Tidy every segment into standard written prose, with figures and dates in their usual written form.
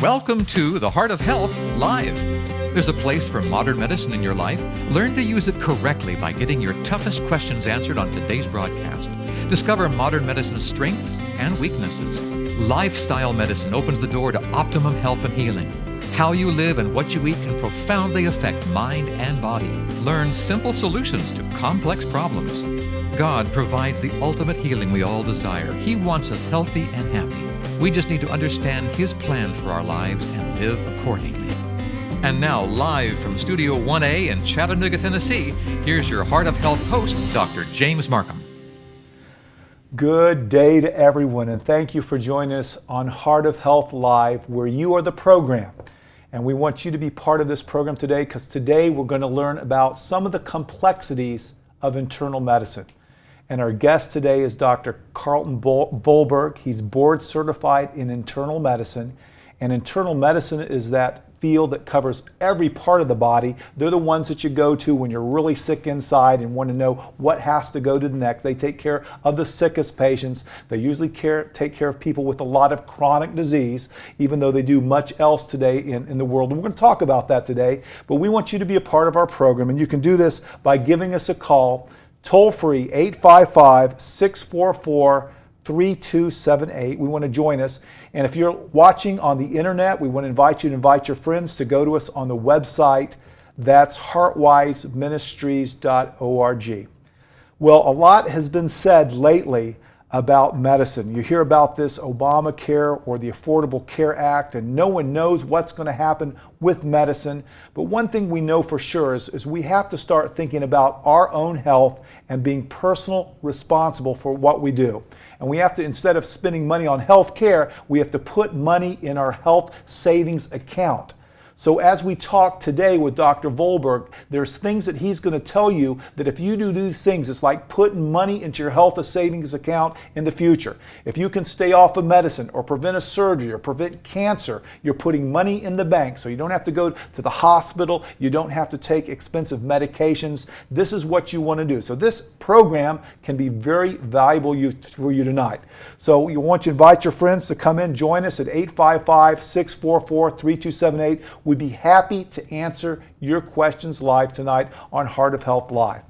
Welcome to The Heart of Health Live. There's a place for modern medicine in your life. Learn to use it correctly by getting your toughest questions answered on today's broadcast. Discover modern medicine's strengths and weaknesses. Lifestyle medicine opens the door to optimum health and healing. How you live and what you eat can profoundly affect mind and body. Learn simple solutions to complex problems. God provides the ultimate healing we all desire. He wants us healthy and happy. We just need to understand His plan for our lives and live accordingly. And now, live from Studio 1A in Chattanooga, Tennessee, here's your Heart of Health host, Dr. James Marcum. Good day to everyone, and thank you for joining us on Heart of Health Live, where you are the program. And we want you to be part of this program today, because today we're going to learn about some of the complexities of internal medicine. And our guest today is Dr. Calrton Vollberg. He's board certified in internal medicine. And internal medicine is that field that covers every part of the body. They're the ones that you go to when you're really sick inside and want to know what has to go to the next. They take care of the sickest patients. They usually take care of people with a lot of chronic disease, even though they do much else today in the world. And we're going to talk about that today. But we want you to be a part of our program. And you can do this by giving us a call. Toll free, 855-644-3278. We want to join us. And if you're watching on the internet, we want to invite you to invite your friends to go to us on the website. That's heartwiseministries.org. Well, a lot has been said lately about medicine. You hear about this Obamacare or the Affordable Care Act, and no one knows what's going to happen with medicine. But one thing we know for sure is we have to start thinking about our own health and being personal responsible for what we do. And we have to, instead of spending money on health care, we have to put money in our health savings account. So as we talk today with Dr. Vollberg, there's things that he's going to tell you that if you do these things, it's like putting money into your health savings account in the future. If you can stay off of medicine or prevent a surgery or prevent cancer, you're putting money in the bank. So you don't have to go to the hospital. You don't have to take expensive medications. This is what you want to do. So this program can be very valuable for you tonight. So we want you to invite your friends to come in, join us at 855-644-3278. We'd be happy to answer your questions live tonight on Heart of Health Live.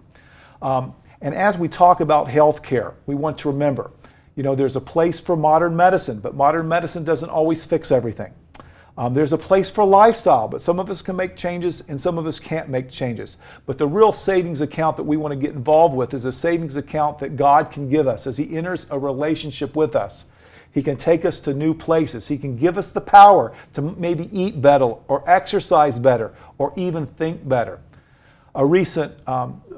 And as we talk about health care, we want to remember, there's a place for modern medicine, but modern medicine doesn't always fix everything. There's a place for lifestyle, but some of us can make changes and some of us can't make changes. But the real savings account that we want to get involved with is a savings account that God can give us as He enters a relationship with us. He can take us to new places. He can give us the power to maybe eat better or exercise better or even think better. A recent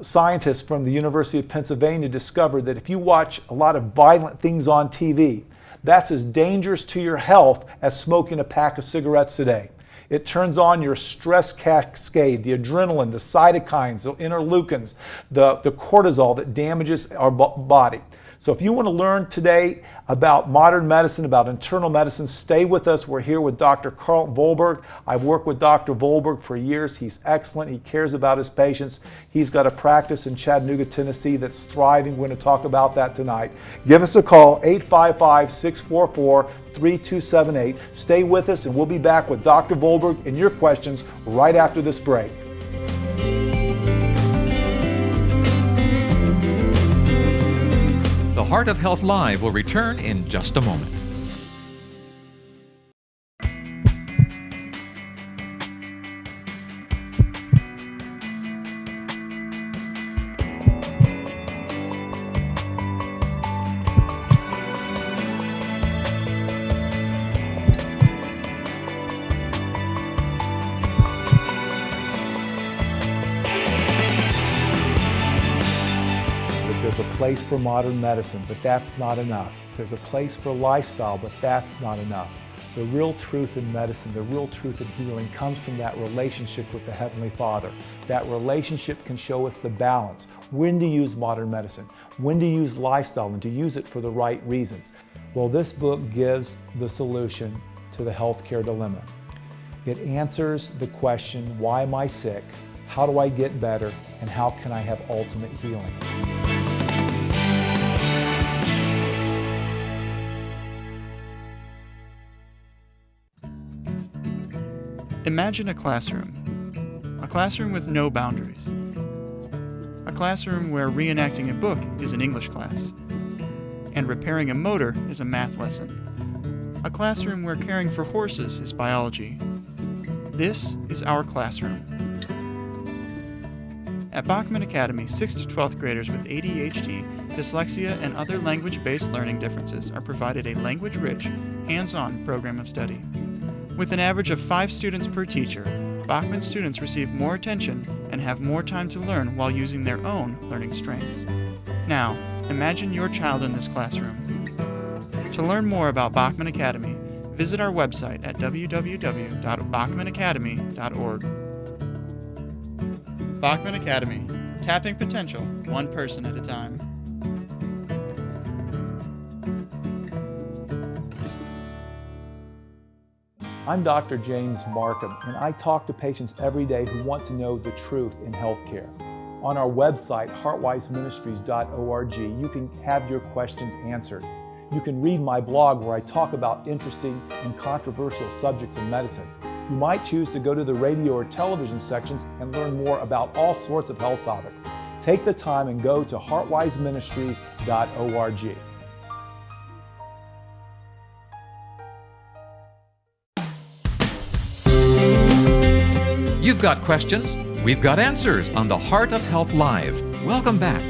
scientist from the University of Pennsylvania discovered that if you watch a lot of violent things on TV, that's as dangerous to your health as smoking a pack of cigarettes a day. It turns on your stress cascade, the adrenaline, the cytokines, the interleukins, the cortisol that damages our body. So if you want to learn today about modern medicine, about internal medicine, stay with us. We're here with Dr. Calrton Vollberg. I've worked with Dr. Vollberg for years. He's excellent. He cares about his patients. He's got a practice in Chattanooga, Tennessee that's thriving. We're going to talk about that tonight. Give us a call, 855-644-3278. Stay with us, and we'll be back with Dr. Vollberg and your questions right after this break. The Heart of Health Live will return in just a moment. There's a place for modern medicine, but that's not enough. There's a place for lifestyle, but that's not enough. The real truth in medicine, the real truth in healing comes from that relationship with the Heavenly Father. That relationship can show us the balance. When to use modern medicine, when to use lifestyle, and to use it for the right reasons. Well, this book gives the solution to the healthcare dilemma. It answers the question, why am I sick? How do I get better? And how can I have ultimate healing? Imagine a classroom with no boundaries. A classroom where reenacting a book is an English class, and repairing a motor is a math lesson. A classroom where caring for horses is biology. This is our classroom. At Bachman Academy, 6th to 12th graders with ADHD, dyslexia, and other language-based learning differences are provided a language-rich, hands-on program of study. With an average of 5 students per teacher, Bachman students receive more attention and have more time to learn while using their own learning strengths. Now, imagine your child in this classroom. To learn more about Bachman Academy, visit our website at www.bachmanacademy.org. Bachman Academy, tapping potential one person at a time. I'm Dr. James Marcum, and I talk to patients every day who want to know the truth in healthcare. On our website, heartwiseministries.org, you can have your questions answered. You can read my blog where I talk about interesting and controversial subjects in medicine. You might choose to go to the radio or television sections and learn more about all sorts of health topics. Take the time and go to heartwiseministries.org. You've got questions, we've got answers on the Heart of Health Live. Welcome back.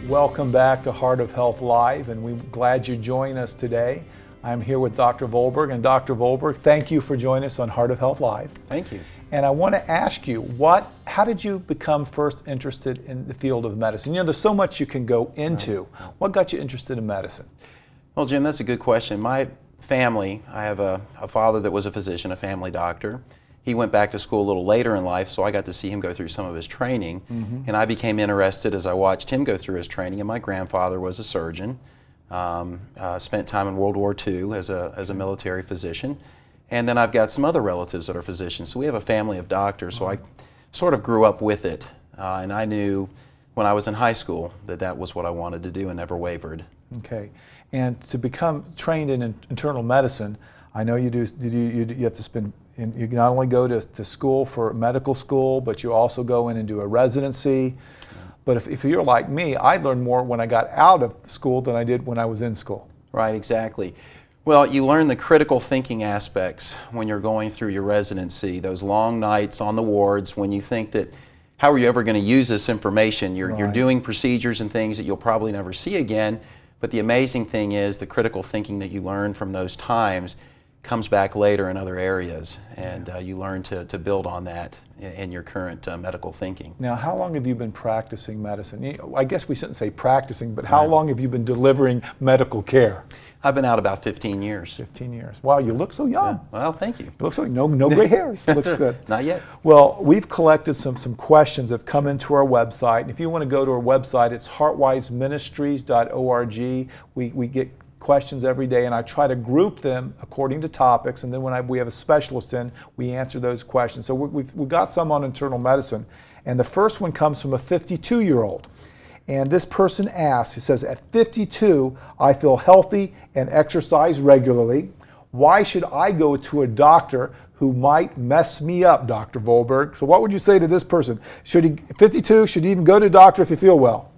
Welcome back to Heart of Health Live, and we're glad you joined us today. I'm here with Dr. Vollberg, and Dr. Vollberg, thank you for joining us on Heart of Health Live. Thank you. And I want to ask you, how did you become first interested in the field of medicine? You know, there's so much you can go into. What got you interested in medicine? Well, Jim, that's a good question. My family, I have a father that was a physician, a family doctor. He went back to school a little later in life, so I got to see him go through some of his training. And I became interested as I watched him go through his training. And my grandfather was a surgeon, spent time in World War II as a military physician. And then I've got some other relatives that are physicians. So we have a family of doctors, so I sort of grew up with it. And I knew when I was in high school that that was what I wanted to do and never wavered. Okay. And to become trained in internal medicine, I know you have to spend, you not only go to school for medical school, but you also go in and do a residency. But if you're like me, I learned more when I got out of school than I did when I was in school. Right, exactly. Well, you learn the critical thinking aspects when you're going through your residency, those long nights on the wards when you think that, how are you ever going to use this information? You're doing procedures and things that you'll probably never see again, but the amazing thing is the critical thinking that you learn from those times comes back later in other areas, and you learn to build on that in your current medical thinking. Now, how long have you been practicing medicine? I guess we shouldn't say practicing, but how long have you been delivering medical care? I've been out about 15 years. 15 years. Wow, you look so young. Yeah. Well, thank you. You look so no gray hairs. Looks good. Not yet. Well, we've collected some questions that have come into our website. And if you want to go to our website, it's heartwiseministries.org. We get questions every day, and I try to group them according to topics, and then when we have a specialist in, we answer those questions. So we've got some on internal medicine, and the first one comes from a 52-year-old. And this person asks, he says, at 52, I feel healthy and exercise regularly. Why should I go to a doctor who might mess me up, Dr. Vollberg? So what would you say to this person? 52, should he even go to a doctor if you feel well?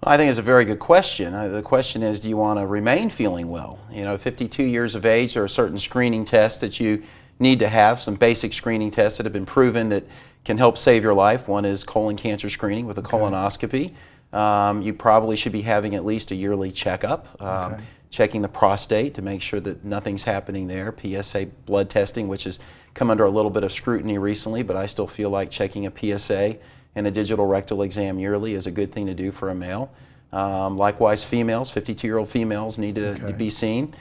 I think it's a very good question. The question is, do you want to remain feeling well? You know, 52 years of age, there are certain screening tests that you need to have, some basic screening tests that have been proven that can help save your life. One is colon cancer screening with a colonoscopy. You probably should be having at least a yearly checkup, checking the prostate to make sure that nothing's happening there, PSA blood testing, which has come under a little bit of scrutiny recently, but I still feel like checking a PSA and a digital rectal exam yearly is a good thing to do for a male. Likewise, females, 52-year-old females need to be seen.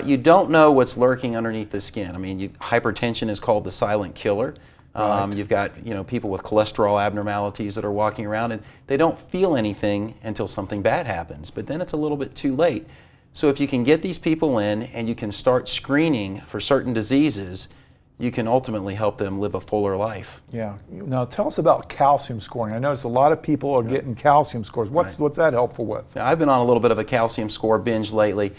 You don't know what's lurking underneath the skin. I mean, hypertension is called the silent killer. You've got people with cholesterol abnormalities that are walking around and they don't feel anything until something bad happens, but then it's a little bit too late. So if you can get these people in and you can start screening for certain diseases, you can ultimately help them live a fuller life. Yeah. Now tell us about calcium scoring. I notice a lot of people are getting calcium scores. What's that helpful with? Now, I've been on a little bit of a calcium score binge lately.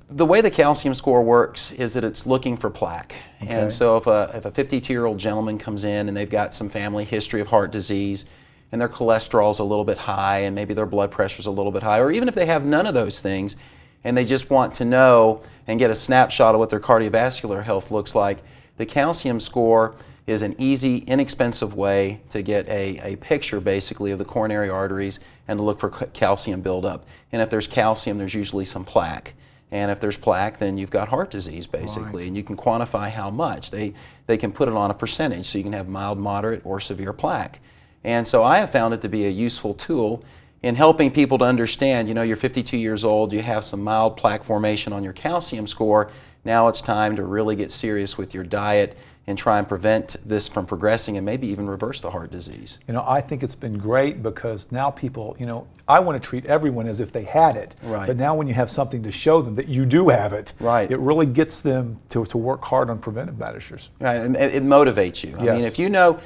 The way the calcium score works is that it's looking for plaque. Okay. And so if a 52-year-old gentleman comes in and they've got some family history of heart disease and their cholesterol's a little bit high and maybe their blood pressure's a little bit high, or even if they have none of those things and they just want to know and get a snapshot of what their cardiovascular health looks like, the calcium score is an easy, inexpensive way to get a picture basically of the coronary arteries and to look for calcium buildup. And if there's calcium, there's usually some plaque. And if there's plaque, then you've got heart disease basically. Right. And you can quantify how much. They can put it on a percentage, so you can have mild, moderate, or severe plaque. And so I have found it to be a useful tool in helping people to understand, you know, you're 52 years old, you have some mild plaque formation on your calcium score. Now it's time to really get serious with your diet and try and prevent this from progressing and maybe even reverse the heart disease. You know, I think it's been great because now people, you know, I want to treat everyone as if they had it. Right. But now when you have something to show them that you do have it, right, it really gets them to work hard on preventive measures. Right, and it motivates you. I Yes. mean, if you know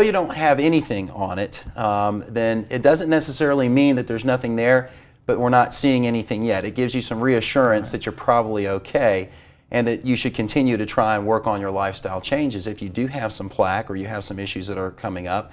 you don't have anything on it, then it doesn't necessarily mean that there's nothing there, but we're not seeing anything yet. It gives you some reassurance that you're probably okay, and that you should continue to try and work on your lifestyle changes. If you do have some plaque or you have some issues that are coming up,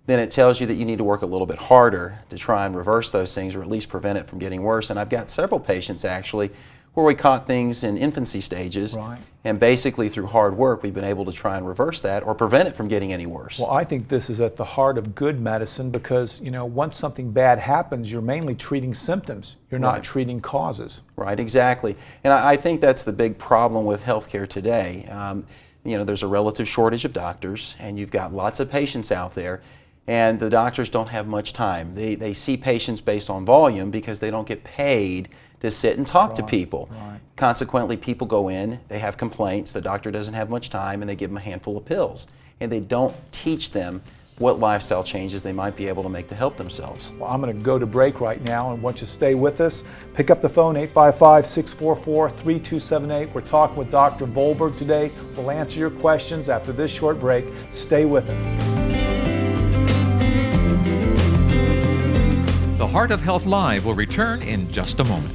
then it tells you that you need to work a little bit harder to try and reverse those things or at least prevent it from getting worse. And I've got several patients actually where we caught things in infancy stages, Right. and basically through hard work we've been able to try and reverse that or prevent it from getting any worse. Well, I think this is at the heart of good medicine because, you know, once something bad happens, you're mainly treating symptoms. You're not Right. treating causes. Right, exactly. And I think that's the big problem with healthcare today. You know, there's a relative shortage of doctors, and you've got lots of patients out there, and the doctors don't have much time. They see patients based on volume because they don't get paid to sit and talk to people. Right. Consequently, people go in, they have complaints, the doctor doesn't have much time, and they give them a handful of pills. And they don't teach them what lifestyle changes they might be able to make to help themselves. Well, I'm going to go to break right now and want you to stay with us. Pick up the phone, 855-644-3278. We're talking with Dr. Vollberg today. We'll answer your questions after this short break. Stay with us. The Heart of Health Live will return in just a moment.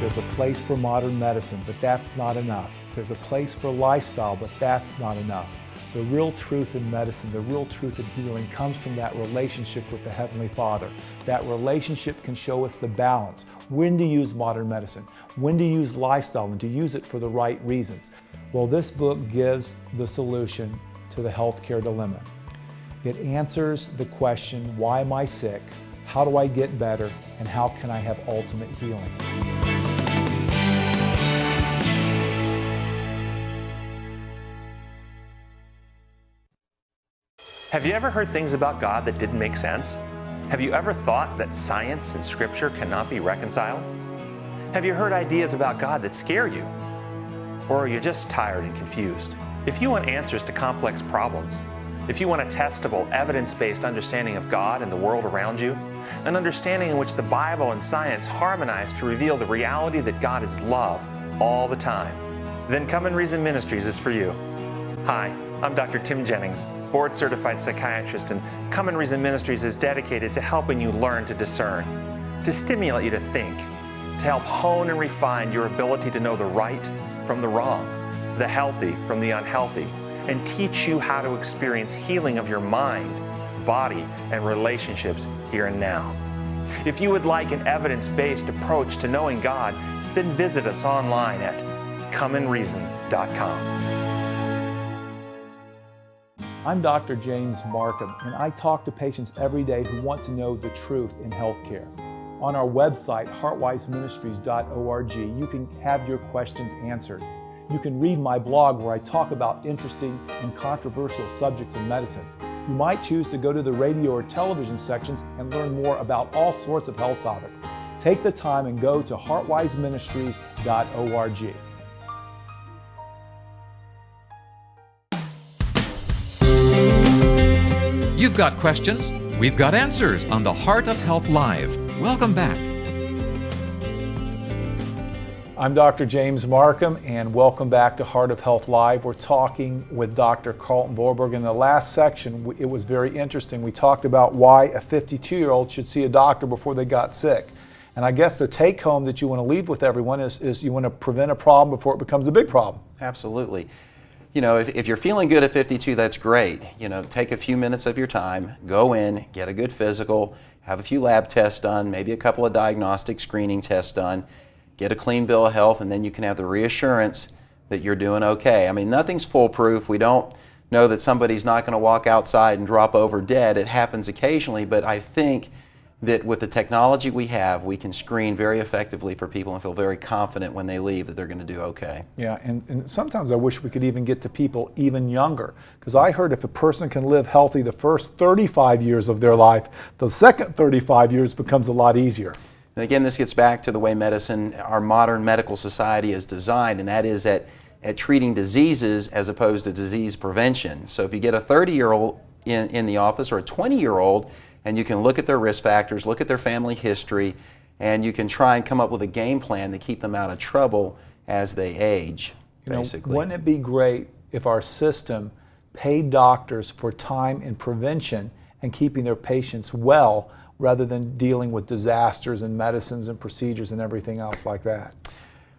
There's a place for modern medicine, but that's not enough. There's a place for lifestyle, but that's not enough. The real truth in medicine, the real truth in healing comes from that relationship with the Heavenly Father. That relationship can show us the balance. When to use modern medicine, when to use lifestyle, and to use it for the right reasons. Well, this book gives the solution to the healthcare dilemma. It answers the question, why am I sick? How do I get better? And how can I have ultimate healing? Have you ever heard things about God that didn't make sense? Have you ever thought that science and Scripture cannot be reconciled? Have you heard ideas about God that scare you? Or are you just tired and confused? If you want answers to complex problems, if you want a testable, evidence-based understanding of God and the world around you, an understanding in which the Bible and science harmonize to reveal the reality that God is love all the time, then Come and Reason Ministries is for you. Hi, I'm Dr. Tim Jennings, board-certified psychiatrist, and Come and Reason Ministries is dedicated to helping you learn to discern, to stimulate you to think, to help hone and refine your ability to know the right from the wrong, the healthy from the unhealthy, and teach you how to experience healing of your mind, body, and relationships here and now. If you would like an evidence-based approach to knowing God, then visit us online at comeandreason.com. I'm Dr. James Marcum, and I talk to patients every day who want to know the truth in healthcare. On our website, heartwiseministries.org, you can have your questions answered. You can read my blog where I talk about interesting and controversial subjects in medicine. You might choose to go to the radio or television sections and learn more about all sorts of health topics. Take the time and go to heartwiseministries.org. You've got questions, we've got answers on the Heart of Health Live. Welcome back. I'm Dr. James Marcum, and welcome back to Heart of Health Live. We're talking with Dr. Calrton Vollberg. In the last section, it was very interesting. We talked about why a 52-year-old should see a doctor before they got sick. And I guess the take home that you want to leave with everyone is you want to prevent a problem before it becomes a big problem. Absolutely. You know, if you're feeling good at 52, that's great. You know, take a few minutes of your time, go in, get a good physical, have a few lab tests done, maybe a couple of diagnostic screening tests done, get a clean bill of health, and then you can have the reassurance that you're doing okay. I mean, nothing's foolproof. We don't know that somebody's not going to walk outside and drop over dead. It happens occasionally, but I think that with the technology we have, we can screen very effectively for people and feel very confident when they leave that they're going to do okay. Yeah, and sometimes I wish we could even get to people even younger, because I heard if a person can live healthy the first 35 years of their life, the second 35 years becomes a lot easier. And again, this gets back to the way medicine, our modern medical society is designed, and that is at treating diseases as opposed to disease prevention. So if you get a 30-year-old in the office or a 20-year-old, and you can look at their risk factors, look at their family history, and you can try and come up with a game plan to keep them out of trouble as they age, basically. Wouldn't it be great if our system paid doctors for time in prevention and keeping their patients well, rather than dealing with disasters and medicines and procedures and everything else like that?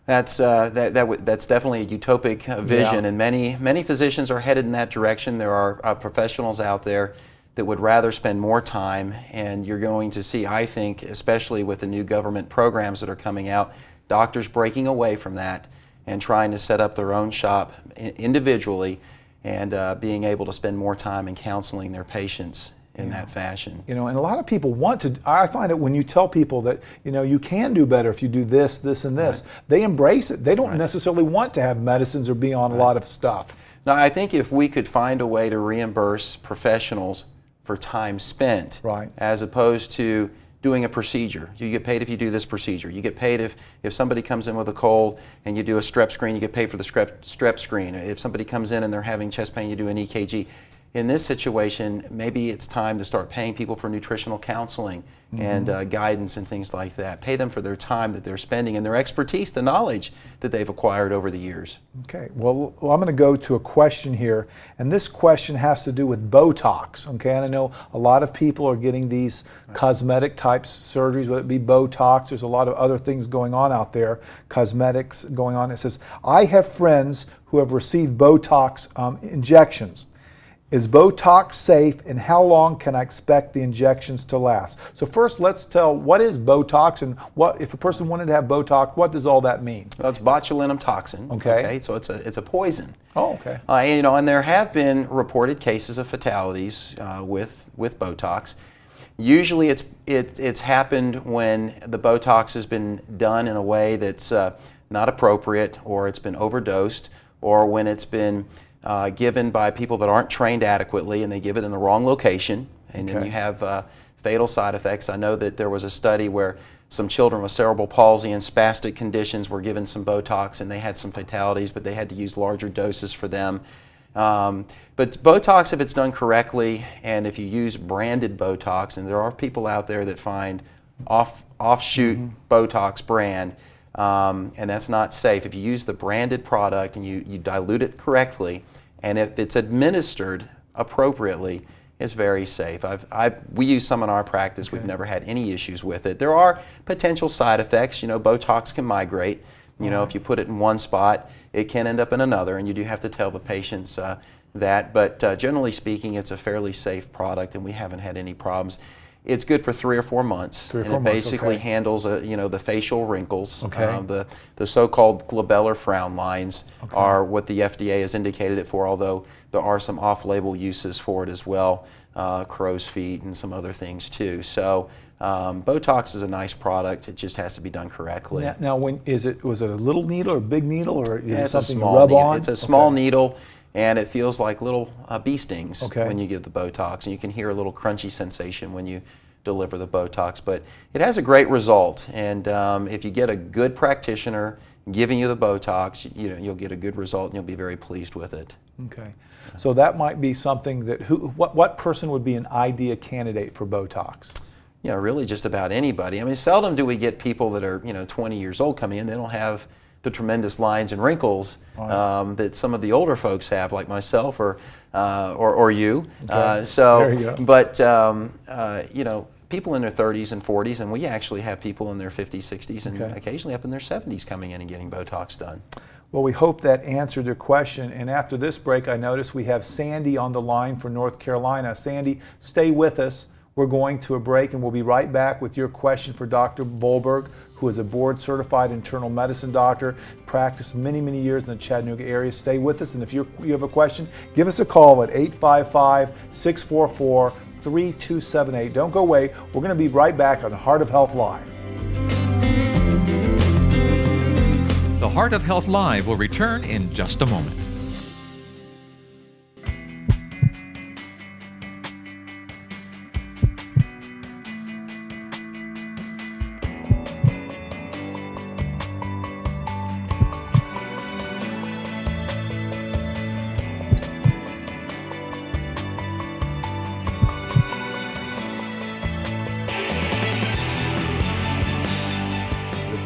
That's definitely a utopic vision, Yeah. and many physicians are headed in that direction. There are professionals out there that would rather spend more time, and you're going to see, I think, especially with the new government programs that are coming out, doctors breaking away from that and trying to set up their own shop individually and being able to spend more time in counseling their patients in that fashion. You know, and a lot of people want to, I find it when you tell people that, you know, you can do better if you do this, this, and this, they embrace it. They don't necessarily want to have medicines or be on a lot of stuff. Now, I think if we could find a way to reimburse professionals for time spent, as opposed to doing a procedure. You get paid if you do this procedure. You get paid if somebody comes in with a cold and you do a strep screen, you get paid for the strep screen. If somebody comes in and they're having chest pain, you do an EKG. In this situation, maybe it's time to start paying people for nutritional counseling and guidance and things like that. Pay them for their time that they're spending and their expertise, the knowledge that they've acquired over the years. Okay, well I'm going to go to a question here, and this question has to do with Botox. Okay, and I know a lot of people are getting these cosmetic type surgeries, whether it be Botox. There's a lot of other things going on out there, cosmetics going on. It says, I have friends who have received Botox injections. Is Botox safe, and how long can I expect the injections to last? So first, let's tell what is Botox, and what if a person wanted to have Botox, what does all that mean? Well, it's botulinum toxin. Okay. So it's a poison. Oh, okay. You know, and there have been reported cases of fatalities with Botox. Usually, it's happened when the Botox has been done in a way that's not appropriate, or it's been overdosed, or when it's been given by people that aren't trained adequately and they give it in the wrong location, and then you have fatal side effects. I know that there was a study where some children with cerebral palsy and spastic conditions were given some Botox and they had some fatalities, but they had to use larger doses for them. But Botox, if it's done correctly, and if you use branded Botox, and there are people out there that find offshoot Botox brand, and that's not safe. If you use the branded product and you dilute it correctly, and if it's administered appropriately, it's very safe. We use some in our practice. We've never had any issues with it. There are potential side effects. You know, Botox can migrate. You know, if you put it in one spot, it can end up in another, and you do have to tell the patients that. But generally speaking, it's a fairly safe product, and we haven't had any problems. It's good for 3 or 4 months, and it basically handles you know, the facial wrinkles. The so-called glabellar frown lines are what the FDA has indicated it for, although there are some off-label uses for it as well, crow's feet and some other things too. So Botox is a nice product. It just has to be done correctly. Now, was it a little needle or a big needle, or is it something small you rub needle. on? It's a small needle, and it feels like little bee stings when you give the Botox, and you can hear a little crunchy sensation when you deliver the Botox. But it has a great result, and if you get a good practitioner giving you the Botox, you'll get a good result, and you'll be very pleased with it. Okay. So that might be something that, what person would be an ideal candidate for Botox? You know, really just about anybody. I mean, seldom do we get people that are, 20 years old coming in. They don't have the tremendous lines and wrinkles that some of the older folks have, like myself or you. Okay. There you go. But people in their 30s and 40s, and we actually have people in their 50s, 60s, and occasionally up in their 70s coming in and getting Botox done. Well, we hope that answered your question. And after this break, I notice we have Sandy on the line for North Carolina. Sandy, stay with us. We're going to a break, and we'll be right back with your question for Dr. Vollberg, who is a board-certified internal medicine doctor, practiced many, many years in the Chattanooga area. Stay with us, and if you have a question, give us a call at 855-644-3278. Don't go away. We're going to be right back on Heart of Health Live. The Heart of Health Live will return in just a moment.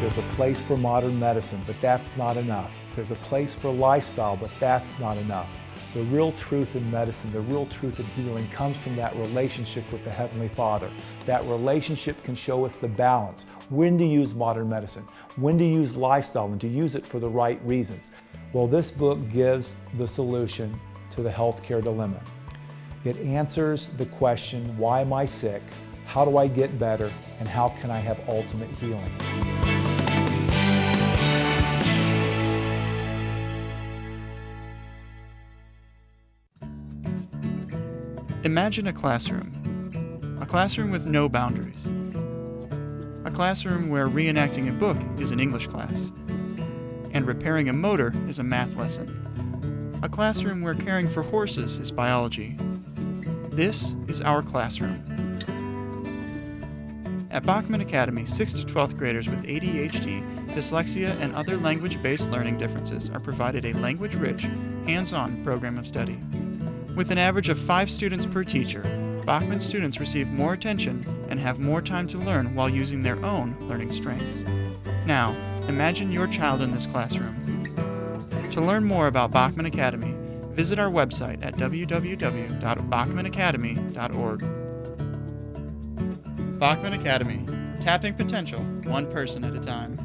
There's a place for modern medicine, but that's not enough. There's a place for lifestyle, but that's not enough. The real truth in medicine, the real truth in healing comes from that relationship with the Heavenly Father. That relationship can show us the balance, when to use modern medicine, when to use lifestyle, and to use it for the right reasons. Well, this book gives the solution to the healthcare dilemma. It answers the question, why am I sick? How do I get better? And how can I have ultimate healing? Imagine a classroom with no boundaries. A classroom where reenacting a book is an English class, and repairing a motor is a math lesson. A classroom where caring for horses is biology. This is our classroom. At Bachman Academy, 6th to 12th graders with ADHD, dyslexia, and other language-based learning differences are provided a language-rich, hands-on program of study. With an average of 5 students per teacher, Bachman students receive more attention and have more time to learn while using their own learning strengths. Now, imagine your child in this classroom. To learn more about Bachman Academy, visit our website at www.bachmanacademy.org. Bachman Academy, tapping potential one person at a time.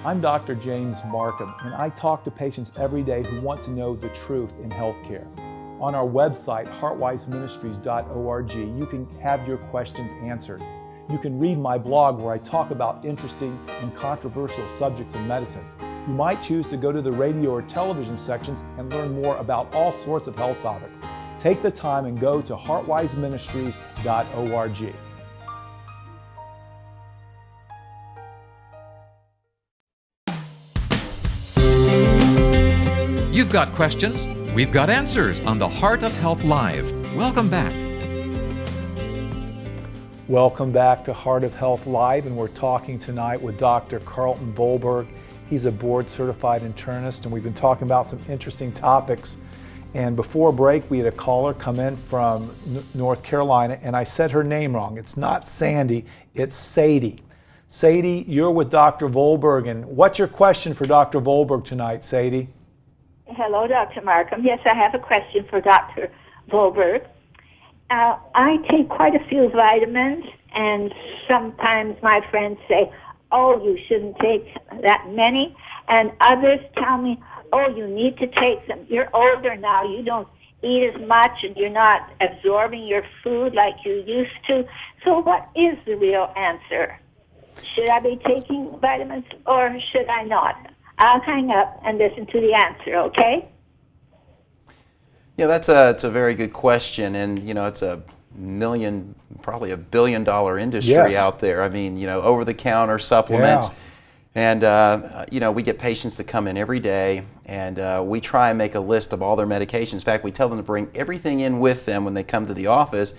I'm Dr. James Marcum, and I talk to patients every day who want to know the truth in healthcare. On our website, heartwiseministries.org, you can have your questions answered. You can read my blog where I talk about interesting and controversial subjects in medicine. You might choose to go to the radio or television sections and learn more about all sorts of health topics. Take the time and go to heartwiseministries.org. You've got questions, we've got answers on the Heart of Health Live. Welcome back. Welcome back to Heart of Health Live, and we're talking tonight with Dr. Calrton Vollberg. He's a board-certified internist, and we've been talking about some interesting topics. And before break, we had a caller come in from North Carolina, and I said her name wrong. It's not Sandy, it's Sadie. Sadie, you're with Dr. Vollberg, and what's your question for Dr. Vollberg tonight, Sadie? Hello, Dr. Marcum. Yes, I have a question for Dr. Vollberg. I take quite a few vitamins, and sometimes my friends say, oh, you shouldn't take that many, and others tell me, oh, you need to take them. You're older now. You don't eat as much, and you're not absorbing your food like you used to. So what is the real answer? Should I be taking vitamins, or should I not? I'll hang up and listen to the answer, okay? Yeah, it's a very good question, and it's probably $1 billion industry out there. I mean, over-the-counter supplements, and we get patients that come in every day, and we try and make a list of all their medications. In fact, we tell them to bring everything in with them when they come to the office,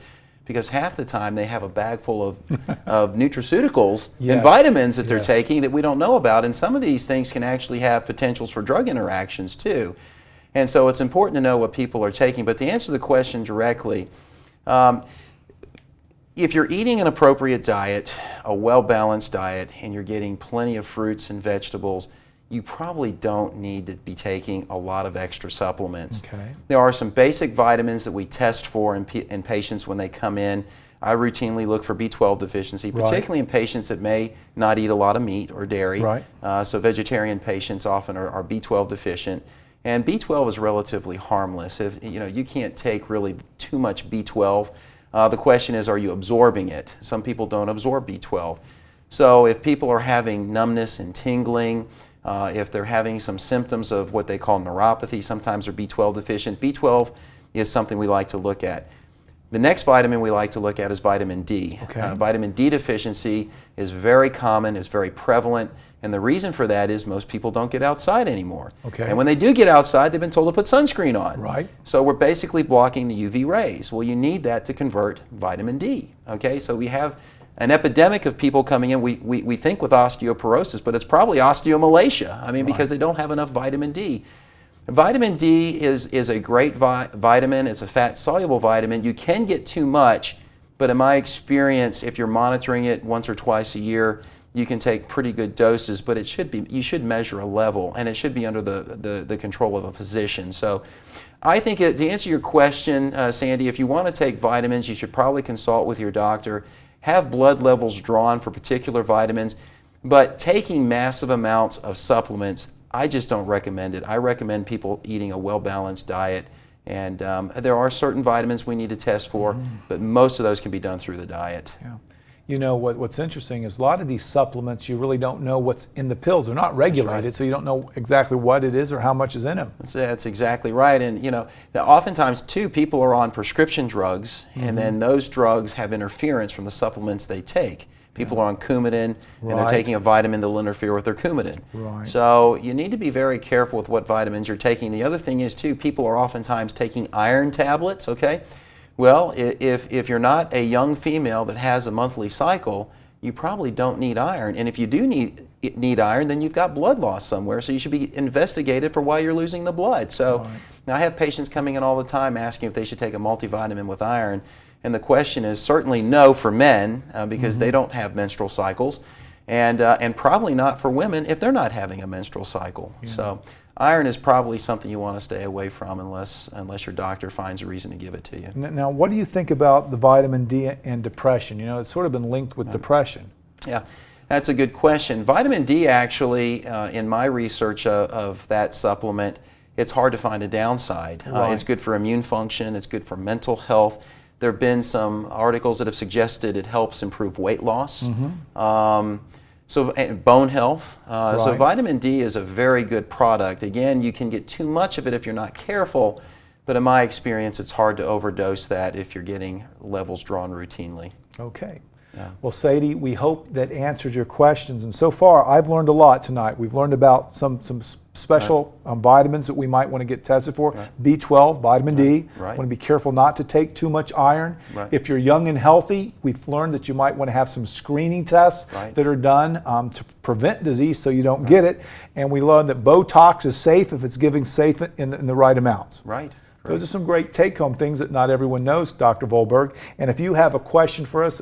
because half the time they have a bag full of nutraceuticals Yes. and vitamins that they're Yes. taking that we don't know about. And some of these things can actually have potentials for drug interactions too. And so it's important to know what people are taking. But to answer the question directly, if you're eating an appropriate diet, a well-balanced diet, and you're getting plenty of fruits and vegetables, you probably don't need to be taking a lot of extra supplements. Okay. There are some basic vitamins that we test for in patients when they come in. I routinely look for B12 deficiency, Right. particularly in patients that may not eat a lot of meat or dairy. Right. So vegetarian patients often are B12 deficient. And B12 is relatively harmless. If you can't take really too much B12. The question is, are you absorbing it? Some people don't absorb B12. So if people are having numbness and tingling, if they're having some symptoms of what they call neuropathy, sometimes they're B12 deficient. B12 is something we like to look at. The next vitamin we like to look at is vitamin D. Okay. Vitamin D deficiency is very common, is very prevalent, and the reason for that is most people don't get outside anymore. Okay. And when they do get outside, they've been told to put sunscreen on. Right. So we're basically blocking the UV rays. Well, you need that to convert vitamin D. Okay, so we have an epidemic of people coming in, we think with osteoporosis, but it's probably osteomalacia. I mean, because they don't have enough vitamin D. Vitamin D is a great vitamin. It's a fat-soluble vitamin. You can get too much, but in my experience, if you're monitoring it once or twice a year, you can take pretty good doses, but you should measure a level, and it should be under the control of a physician. So I think to answer your question, Sandy, if you want to take vitamins, you should probably consult with your doctor, have blood levels drawn for particular vitamins, but taking massive amounts of supplements, I just don't recommend it. I recommend people eating a well-balanced diet, and there are certain vitamins we need to test for, but most of those can be done through the diet. Yeah. You know, what's interesting is a lot of these supplements, you really don't know what's in the pills. They're not regulated, right. so you don't know exactly what it is or how much is in them. That's exactly right. And oftentimes too, people are on prescription drugs, and then those drugs have interference from the supplements they take. People are on Coumadin, and they're Right. taking a vitamin that will interfere with their Coumadin. Right. So you need to be very careful with what vitamins you're taking. The other thing is too, people are oftentimes taking iron tablets, okay? Well, if you're not a young female that has a monthly cycle, you probably don't need iron. And if you do need iron, then you've got blood loss somewhere, so you should be investigated for why you're losing the blood. So now I have patients coming in all the time asking if they should take a multivitamin with iron. And the question is certainly no for men because they don't have menstrual cycles, and probably not for women if they're not having a menstrual cycle. Yeah. So iron is probably something you want to stay away from unless your doctor finds a reason to give it to you. Now, what do you think about the vitamin D and depression? You know, it's sort of been linked with depression. Yeah, that's a good question. Vitamin D actually, in my research of that supplement, it's hard to find a downside. Right. It's good for immune function, it's good for mental health. There have been some articles that have suggested it helps improve weight loss. And bone health. So Right. vitamin D is a very good product. Again, you can get too much of it if you're not careful, but in my experience, it's hard to overdose that if you're getting levels drawn routinely. Okay. Yeah. Well, Sadie, we hope that answered your questions. And so far, I've learned a lot tonight. We've learned about some special vitamins that we might want to get tested for. Right. B12, vitamin D. Right. Want to be careful not to take too much iron. Right. If you're young and healthy, we've learned that you might want to have some screening tests Right. that are done to prevent disease so you don't get it. And we learned that Botox is safe if it's given safe in the right amounts. Right. Those are some great take-home things that not everyone knows, Dr. Vollberg. And if you have a question for us,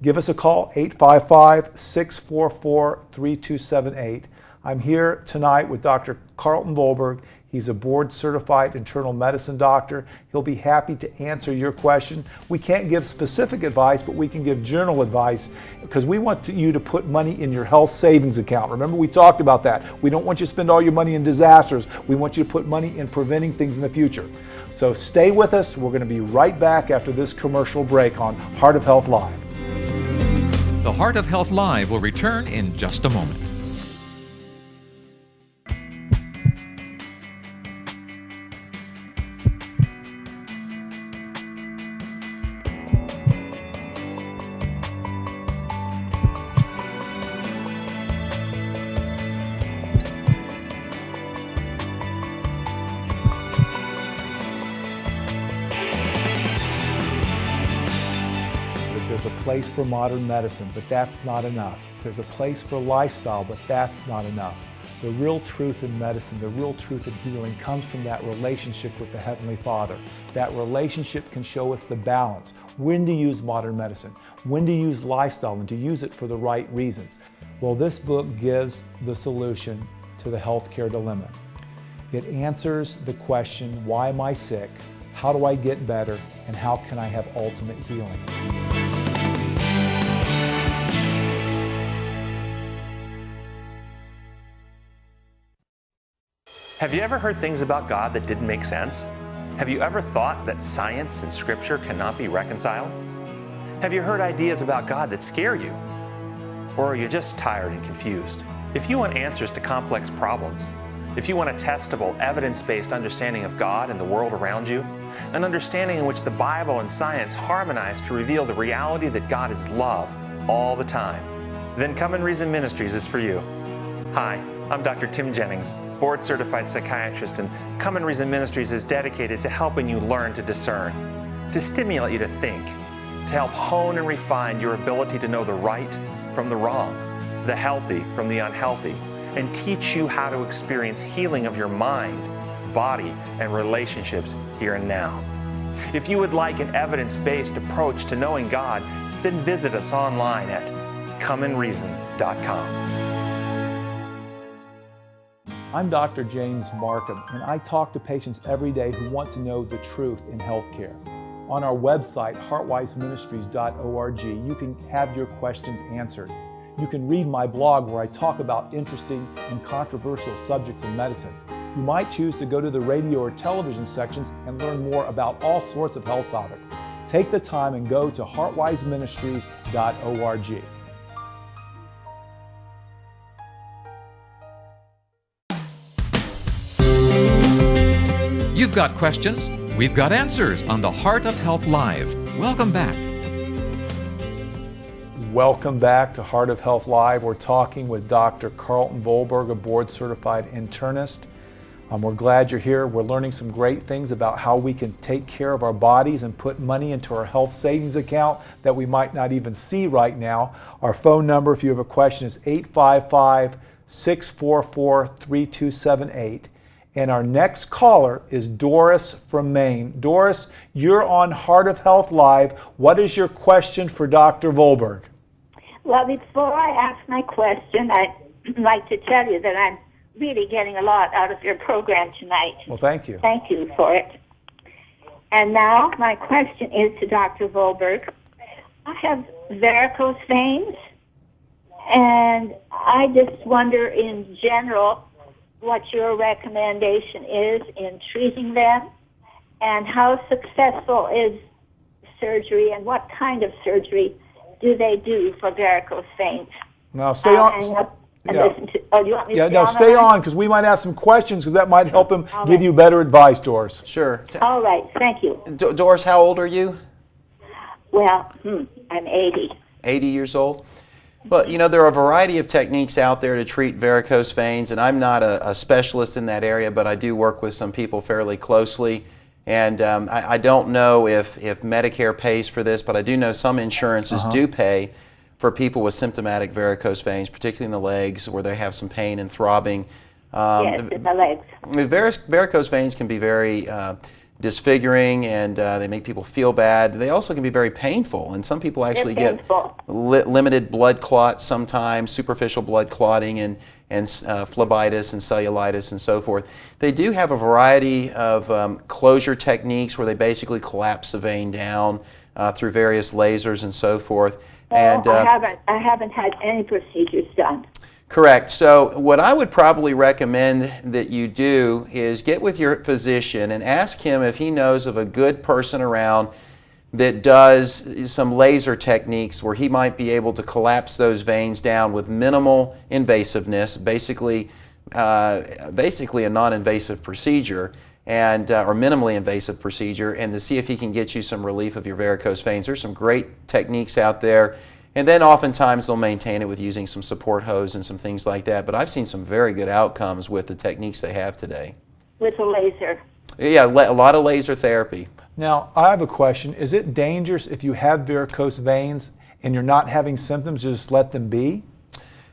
give us a call, 855-644-3278. I'm here tonight with Dr. Calrton Vollberg. He's a board-certified internal medicine doctor. He'll be happy to answer your question. We can't give specific advice, but we can give general advice because we want you to put money in your health savings account. Remember, we talked about that. We don't want you to spend all your money in disasters. We want you to put money in preventing things in the future. So stay with us. We're going to be right back after this commercial break on Heart of Health Live. The Heart of Health Live will return in just a moment. place for modern medicine, but that's not enough. There's a place for lifestyle, but that's not enough. The real truth in medicine, the real truth in healing comes from that relationship with the Heavenly Father. That relationship can show us the balance. When to use modern medicine, when to use lifestyle, and to use it for the right reasons. Well, this book gives the solution to the healthcare dilemma. It answers the question, why am I sick? How do I get better? And how can I have ultimate healing? Have you ever heard things about God that didn't make sense? Have you ever thought that science and Scripture cannot be reconciled? Have you heard ideas about God that scare you? Or are you just tired and confused? If you want answers to complex problems, if you want a testable, evidence-based understanding of God and the world around you, an understanding in which the Bible and science harmonize to reveal the reality that God is love all the time, then Come and Reason Ministries is for you. Hi, I'm Dr. Tim Jennings, board-certified psychiatrist, and Come and Reason Ministries is dedicated to helping you learn to discern, to stimulate you to think, to help hone and refine your ability to know the right from the wrong, the healthy from the unhealthy, and teach you how to experience healing of your mind, body, and relationships here and now. If you would like an evidence-based approach to knowing God, then visit us online at comeandreason.com. I'm Dr. James Marcum, and I talk to patients every day who want to know the truth in healthcare. On our website, heartwiseministries.org, you can have your questions answered. You can read my blog where I talk about interesting and controversial subjects in medicine. You might choose to go to the radio or television sections and learn more about all sorts of health topics. Take the time and go to heartwiseministries.org. You've got questions, we've got answers on the Heart of Health Live. Welcome back. Welcome back to Heart of Health Live. We're talking with Dr. Calrton Vollberg, a board-certified internist. We're glad you're here. We're learning some great things about how we can take care of our bodies and put money into our health savings account that we might not even see right now. Our phone number, if you have a question, is 855-644-3278. And our next caller is Doris from Maine. Doris, you're on Heart of Health Live. What is your question for Dr. Vollberg? Well, before I ask my question, I'd like to tell you that I'm really getting a lot out of your program tonight. Well, thank you. Thank you for it. And now my question is to Dr. Vollberg. I have varicose veins, and I just wonder in general what your recommendation is in treating them, and how successful is surgery, and what kind of surgery do they do for varicose veins? Now stay on. Hang up and Yeah. listen to, oh, do you want me to Yeah, stay no, on? stay on, because we might have some questions, because that might help him All give right. you better advice, Doris. Sure. All right, thank you. Doris, how old are you? Well, I'm 80. 80 years old? Well, you know, there are a variety of techniques out there to treat varicose veins, and I'm not a specialist in that area, but I do work with some people fairly closely. And I don't know if Medicare pays for this, but I do know some insurances do pay for people with symptomatic varicose veins, particularly in the legs where they have some pain and throbbing. Yes, in the legs. Varicose veins can be very disfiguring, and they make people feel bad. They also can be very painful, and some people actually get limited blood clots sometimes, superficial blood clotting, and phlebitis and cellulitis and so forth. They do have a variety of closure techniques where they basically collapse the vein down through various lasers and so forth. And I haven't had any procedures done. Correct. So what I would probably recommend that you do is get with your physician and ask him if he knows of a good person around that does some laser techniques where he might be able to collapse those veins down with minimal invasiveness, basically a non-invasive procedure, and or minimally invasive procedure, and to see if he can get you some relief of your varicose veins. There's some great techniques out there. And then oftentimes they'll maintain it with using some support hose and some things like that. But I've seen some very good outcomes with the techniques they have today. With a laser? Yeah, a lot of laser therapy. Now, I have a question. Is it dangerous if you have varicose veins and you're not having symptoms, just let them be?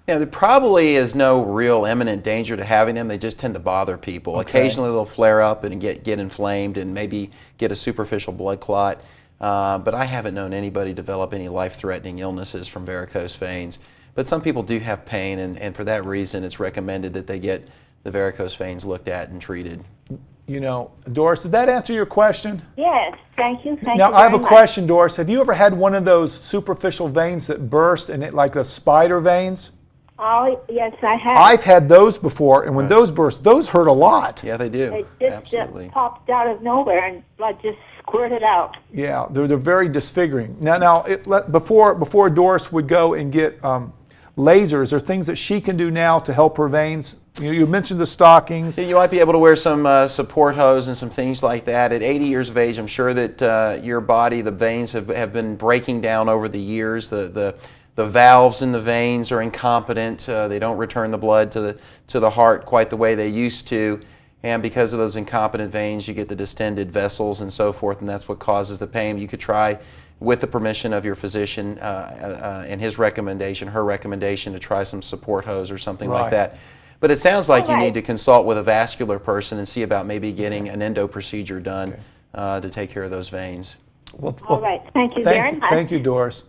Yeah, there probably is no real imminent danger to having them. They just tend to bother people. Okay. Occasionally they'll flare up and get inflamed and maybe get a superficial blood clot. But I haven't known anybody develop any life-threatening illnesses from varicose veins. But some people do have pain, and for that reason it's recommended that they get the varicose veins looked at and treated. You know, Doris, did that answer your question? Yes, thank you. Thank Now, you I have a very much. question, Doris. Have you ever had one of those superficial veins that burst and it like the spider veins? Oh, yes, I have. I've had those before, and when those burst, those hurt a lot. Yeah, they do. It just Absolutely. popped out of nowhere and blood just squirted out. Yeah, they're very disfiguring. Now, before Doris would go and get lasers, are things that she can do now to help her veins? You mentioned the stockings. You might be able to wear some support hose and some things like that. At 80 years of age, I'm sure that your body, the veins have been breaking down over the years. The valves in the veins are incompetent. They don't return the blood to the heart quite the way they used to. And because of those incompetent veins, you get the distended vessels and so forth, and that's what causes the pain. You could try, with the permission of your physician and his recommendation, her recommendation, to try some support hose or something like that. But it sounds like you need to consult with a vascular person and see about maybe getting an endo procedure done to take care of those veins. Well, All right, thank you very much. Thank you, Doris.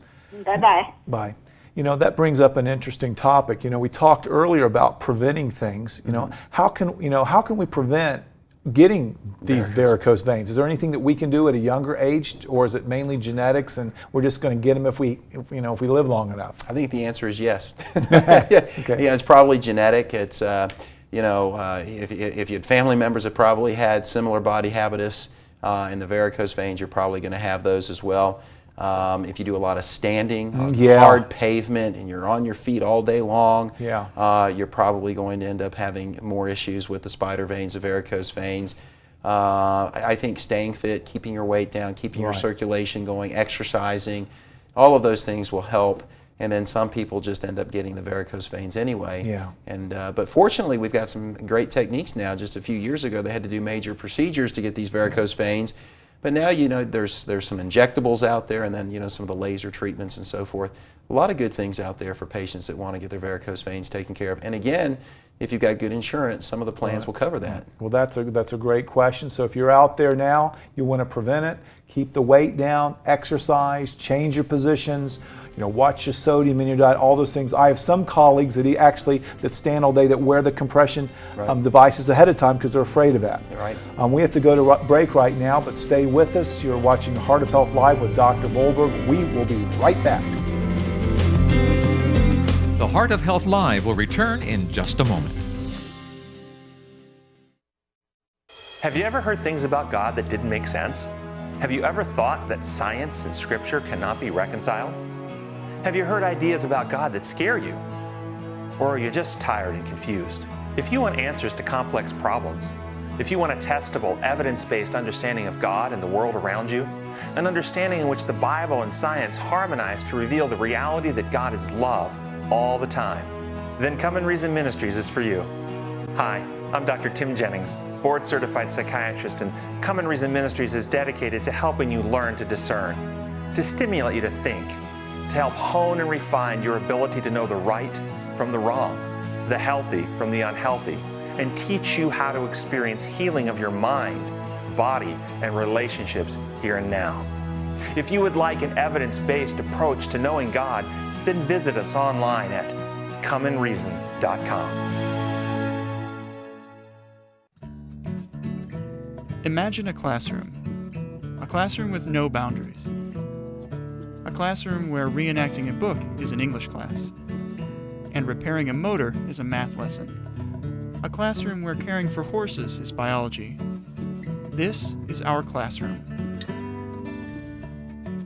Bye-bye. Bye. You know, that brings up an interesting topic. You know, we talked earlier about preventing things. You know, how can we prevent getting these varicose veins? Is there anything that we can do at a younger age, or is it mainly genetics and we're just going to get them if we live long enough? I think the answer is yes. Okay. Yeah, it's probably genetic. It's if you had family members that probably had similar body habitus in the varicose veins, you're probably going to have those as well. If you do a lot of standing on hard pavement and you're on your feet all day long, you're probably going to end up having more issues with the spider veins, the varicose veins. I think staying fit, keeping your weight down, keeping your circulation going, exercising, all of those things will help. And then some people just end up getting the varicose veins anyway. Yeah. And but fortunately, we've got some great techniques now. Just a few years ago, they had to do major procedures to get these varicose veins. But now, you know, there's some injectables out there, and then, you know, some of the laser treatments and so forth. A lot of good things out there for patients that want to get their varicose veins taken care of. And again, if you've got good insurance, some of the plans will cover that. Well, that's a great question. So if you're out there now, you want to prevent it, keep the weight down, exercise, change your positions, you know, watch your sodium in your diet, all those things. I have some colleagues that stand all day that wear the compression devices ahead of time because they're afraid of that. Right. We have to go to break right now, but stay with us. You're watching Heart of Health Live with Dr. Vollberg. We will be right back. The Heart of Health Live will return in just a moment. Have you ever heard things about God that didn't make sense? Have you ever thought that science and Scripture cannot be reconciled? Have you heard ideas about God that scare you? Or are you just tired and confused? If you want answers to complex problems, if you want a testable, evidence-based understanding of God and the world around you, an understanding in which the Bible and science harmonize to reveal the reality that God is love all the time, then Come and Reason Ministries is for you. Hi, I'm Dr. Tim Jennings, board-certified psychiatrist, and Come and Reason Ministries is dedicated to helping you learn to discern, to stimulate you to think, to help hone and refine your ability to know the right from the wrong, the healthy from the unhealthy, and teach you how to experience healing of your mind, body, and relationships here and now. If you would like an evidence-based approach to knowing God, then visit us online at comeandreason.com. Imagine a classroom with no boundaries. A classroom where reenacting a book is an English class, and repairing a motor is a math lesson. A classroom where caring for horses is biology. This is our classroom.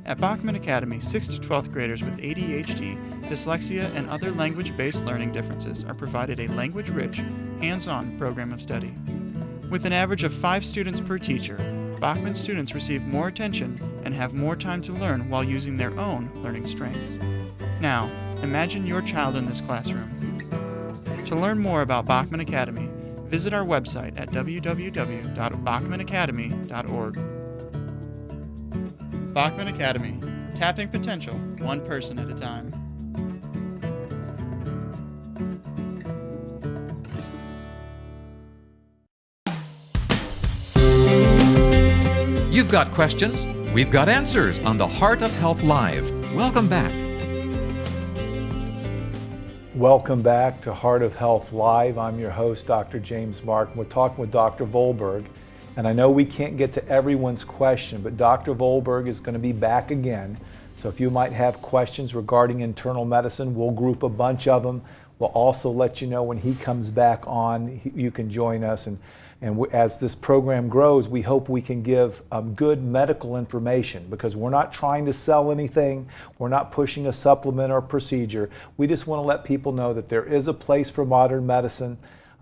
At Bachman Academy, 6th to 12th graders with ADHD, dyslexia, and other language-based learning differences are provided a language-rich, hands-on program of study. With an average of 5 students per teacher, Bachman students receive more attention and have more time to learn while using their own learning strengths. Now, imagine your child in this classroom. To learn more about Bachman Academy, visit our website at www.bachmanacademy.org. Bachman Academy, tapping potential one person at a time. You've got questions, we've got answers on the Heart of Health Live. Welcome back. Welcome back to Heart of Health Live. I'm your host, Dr. James Marcum. We're talking with Dr. Vollberg, and I know we can't get to everyone's question, but Dr. Vollberg is going to be back again. So if you might have questions regarding internal medicine, we'll group a bunch of them. We'll also let you know when he comes back on, you can join us. And as this program grows, we hope we can give good medical information, because we're not trying to sell anything. We're not pushing a supplement or procedure. We just want to let people know that there is a place for modern medicine.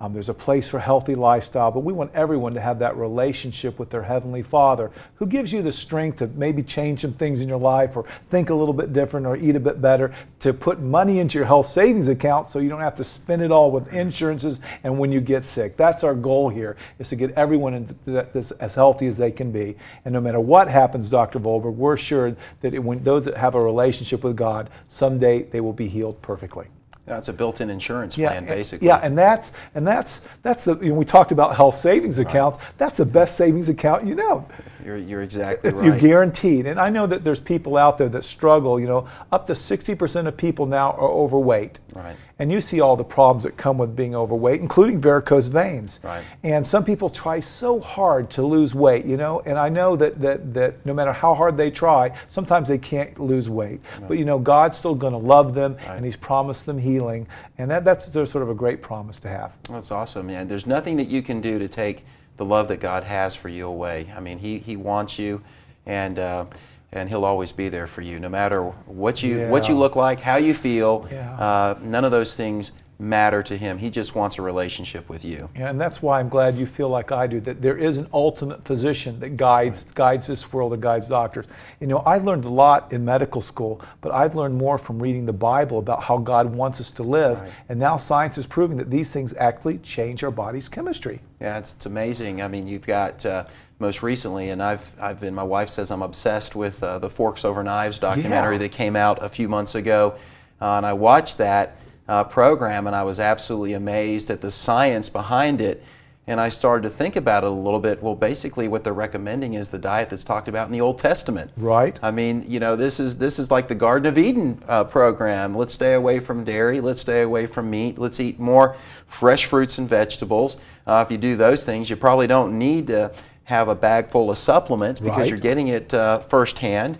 There's a place for healthy lifestyle, but we want everyone to have that relationship with their Heavenly Father, who gives you the strength to maybe change some things in your life, or think a little bit different, or eat a bit better, to put money into your health savings account so you don't have to spend it all with insurances and when you get sick. That's our goal here, is to get everyone this as healthy as they can be. And no matter what happens, Dr. Vollberg, we're assured that when those that have a relationship with God, someday they will be healed perfectly. Yeah, it's a built-in insurance plan, basically. Yeah, and that's the, we talked about health savings accounts. Right. That's the best savings account you know. You're exactly right. You're guaranteed. And I know that there's people out there that struggle. Up to 60% of people now are overweight. Right. And you see all the problems that come with being overweight, including varicose veins. Right. And some people try so hard to lose weight, and I know that no matter how hard they try, sometimes they can't lose weight. No. But God's still going to love them, right, and He's promised them healing. And that's sort of a great promise to have. That's awesome, man. There's nothing that you can do to take the love that God has for you away. I mean, He wants you, and He'll always be there for you, no matter what you look like, how you feel. Yeah. None of those things matter to Him. He just wants a relationship with you. Yeah, and that's why I'm glad you feel like I do, that there is an ultimate physician that guides this world, that guides doctors. I learned a lot in medical school, but I've learned more from reading the Bible about how God wants us to live. Right. And now science is proving that these things actually change our body's chemistry. Yeah, it's amazing. I mean, you've got most recently, and my wife says I'm obsessed with the Forks Over Knives documentary that came out a few months ago, and I watched that program, and I was absolutely amazed at the science behind it. And I started to think about it a little bit. Well, basically what they're recommending is the diet that's talked about in the Old Testament. Right. I mean, this is like the Garden of Eden program. Let's stay away from dairy. Let's stay away from meat. Let's eat more fresh fruits and vegetables. If you do those things, you probably don't need to have a bag full of supplements, because right, you're getting it firsthand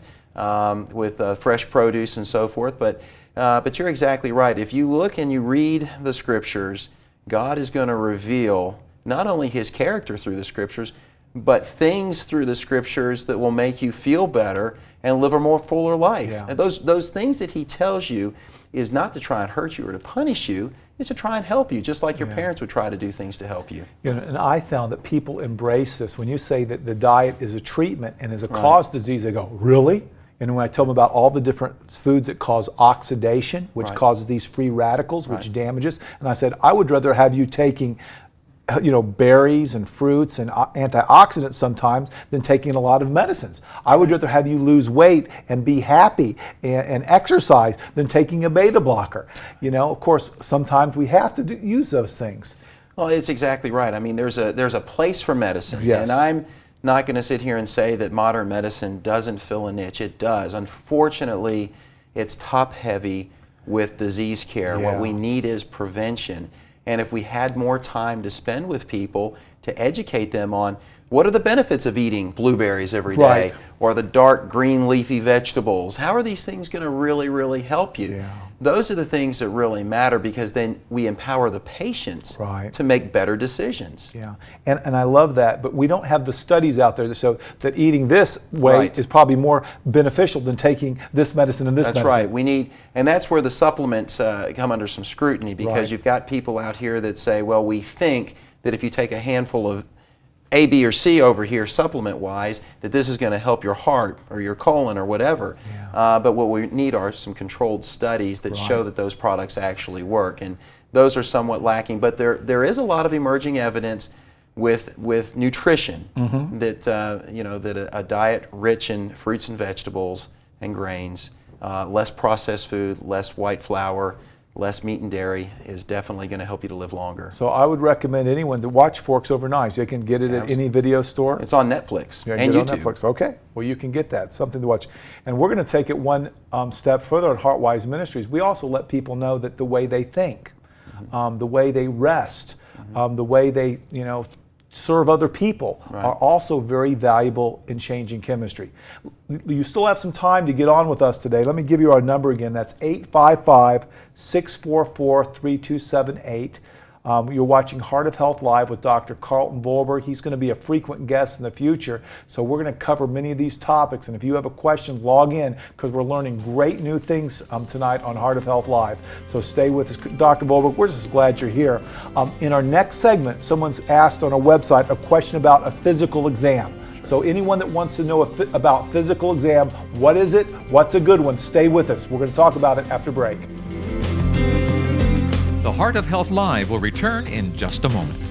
with fresh produce and so forth. But you're exactly right. If you look and you read the Scriptures, God is going to reveal not only His character through the Scriptures, but things through the Scriptures that will make you feel better and live a more fuller life. Yeah. And those things that He tells you is not to try and hurt you or to punish you, is to try and help you, just like your parents would try to do things to help you. And I found that people embrace this. When you say that the diet is a treatment and is a cause of disease, they go, really? And when I tell them about all the different foods that cause oxidation, which causes these free radicals, which damages, and I said, I would rather have you taking berries and fruits and antioxidants sometimes than taking a lot of medicines. I would rather have you lose weight and be happy and exercise than taking a beta blocker. Of course, sometimes we have to use those things. Well, it's exactly right. I mean, there's a place for medicine. Yes. And I'm not going to sit here and say that modern medicine doesn't fill a niche. It does. Unfortunately, it's top-heavy with disease care. Yeah. What we need is prevention. And if we had more time to spend with people to educate them on what are the benefits of eating blueberries every day, Right. or the dark green leafy vegetables, how are these things going to really, really help you? Yeah. Those are the things that really matter, because then we empower the patients Right. to make better decisions. Yeah, and I love that, but we don't have the studies out there that show that eating this way Right. is probably more beneficial than taking this medicine and this That's medicine. right. We need, and that's where the supplements come under some scrutiny, because Right. you've got people out here that say, well, we think that if you take a handful of A, B, or C over here supplement-wise, that this is going to help your heart or your colon or whatever. Yeah. But what we need are some controlled studies that Right. show that those products actually work. And those are somewhat lacking. But there is a lot of emerging evidence with nutrition, that that a diet rich in fruits and vegetables and grains. Less processed food, less white flour, less meat and dairy is definitely going to help you to live longer. So I would recommend anyone to watch Forks Over Knives. You can get it at any video store. It's on Netflix Yeah, and get it YouTube. on Netflix. Okay, well you can get that, something to watch. And we're going to take it one step further at Heartwise Ministries. We also let people know that the way they think, the way they rest, the way they serve other people are also very valuable in changing chemistry. You still have some time to get on with us today. Let me give you our number again. That's 855-644-3278. You're watching Heart of Health Live with Dr. Calrton Vollberg. He's going to be a frequent guest in the future, so we're going to cover many of these topics. And if you have a question, log in, because we're learning great new things tonight on Heart of Health Live. So stay with us. Dr. Vollberg, we're just glad you're here. In our next segment, someone's asked on our website a question about a physical exam. So anyone that wants to know about physical exam, what is it? What's a good one? Stay with us. We're going to talk about it after break. The Heart of Health Live will return in just a moment.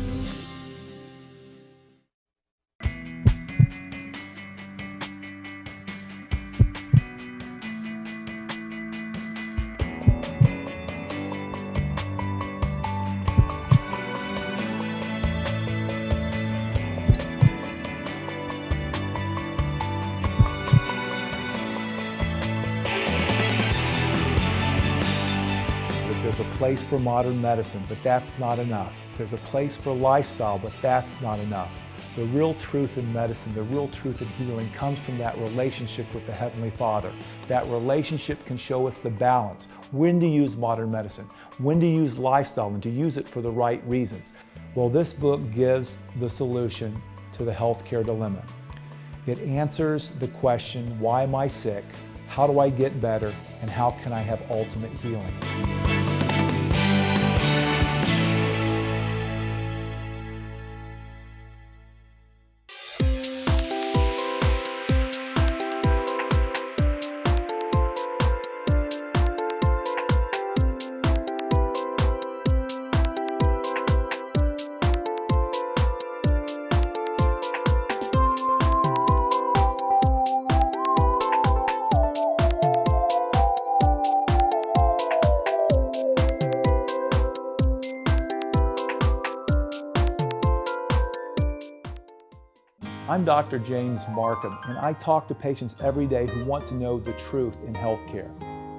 There's a place for modern medicine, but that's not enough. There's a place for lifestyle, but that's not enough. The real truth in medicine, the real truth in healing comes from that relationship with the Heavenly Father. That relationship can show us the balance, when to use modern medicine, when to use lifestyle, and to use it for the right reasons. Well, this book gives the solution to the healthcare dilemma. It answers the question, why am I sick? How do I get better? And how can I have ultimate healing? I'm Dr. James Marcum, and I talk to patients every day who want to know the truth in healthcare.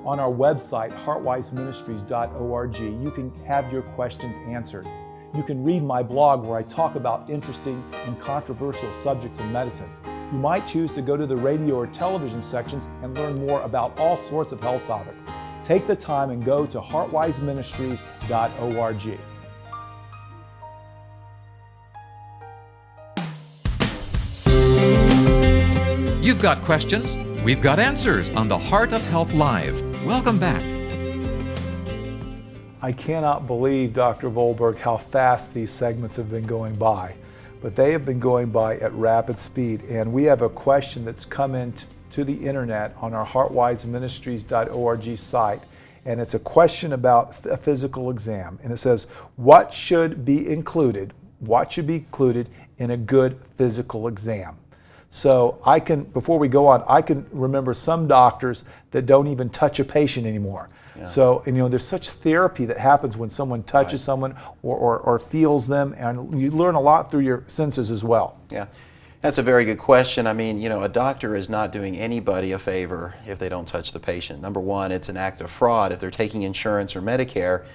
On our website, heartwiseministries.org, you can have your questions answered. You can read my blog where I talk about interesting and controversial subjects in medicine. You might choose to go to the radio or television sections and learn more about all sorts of health topics. Take the time and go to heartwiseministries.org. You've got questions, we've got answers on the Heart of Health Live. Welcome back. I cannot believe, Dr. Vollberg, how fast these segments have been going by. But they have been going by at rapid speed. And we have a question that's come in to the internet on our heartwiseministries.org site. And it's a question about a physical exam. And it says, what should be included in a good physical exam? So I can, before we go on, I can remember some doctors that don't even touch a patient anymore. Yeah. So, and there's such therapy that happens when someone touches someone or feels them, and you learn a lot through your senses as well. Yeah, that's a very good question. I mean, a doctor is not doing anybody a favor if they don't touch the patient. Number one, it's an act of fraud. If they're taking insurance or Medicare,